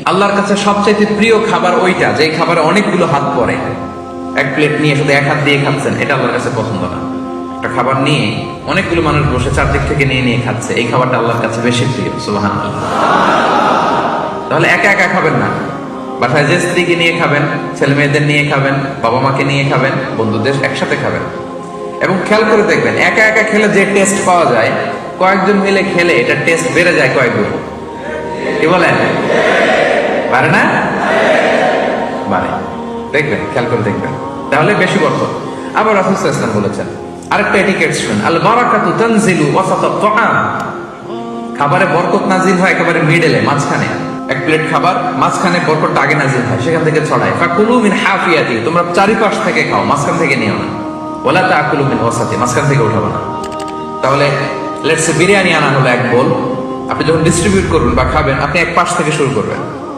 আল্লাহর কাছে সবচাইতে প্রিয় খাবার ওইটা যে খাবারে অনেকগুলো হাত পড়ে। এক প্লেট নিয়ে শুধু এক হাত দিয়ে খাচ্ছেন, এটা আল্লাহর কাছে পছন্দ না। একটা খাবার নিয়ে অনেকগুলো মানুষ বসে চারদিক থেকে নিয়ে নিয়ে খাচ্ছে, এই খাবারটা আল্লাহর কাছে বেশি প্রিয়। সুবহানাল্লাহ। তাহলে একা একা খাবেন না, বাসায় যে স্ত্রীকে নিয়ে খাবেন, ছেলে মেয়েদের নিয়ে খাবেন, বাবা মাকে নিয়ে খাবেন, বন্ধুদের একসাথে খাবেন। এবং খেয়াল করে দেখবেন, একা একা খেলে যে টেস্ট পাওয়া যায়, কয়েকজন মিলে খেলে এটা টেস্ট বেড়ে যায় কয়েক গুণ। কি বলেন? পারে না? পারে। দেখবেন, খেয়াল করে দেখবেন, তাহলে বেশি বরকত। আবার রাসূল সাল্লাল্লাহু আলাইহি ওয়াসাল্লাম বলেছেন আরেকটা এটিকেট শুনুন, আল বারাকাতু তানজিলু ওয়াসাতাত তাআম। খাবারে বরকত নাজিল হয় একেবারে মিডলে, মাঝখানে। এক প্লেট খাবার মাঝখানে বরকতটা আগে নাজিল হয়, সেখান থেকে ছড়ায়। ফাকুলু মিন হাফিয়াতি, তোমরা চারিপাশ থেকে খাও, মাঝখান থেকে নিও না। ওয়ালা তাকুলু মিন ওয়াসাতি, মাঝখান থেকে উঠাবো না। তাহলে লেটস সে বিরিয়ানি আনা হলো এক বোল, আপনি যখন ডিস্ট্রিবিউট করবেন বা খাবেন, আপনি এক পাশ থেকে শুরু করবেন।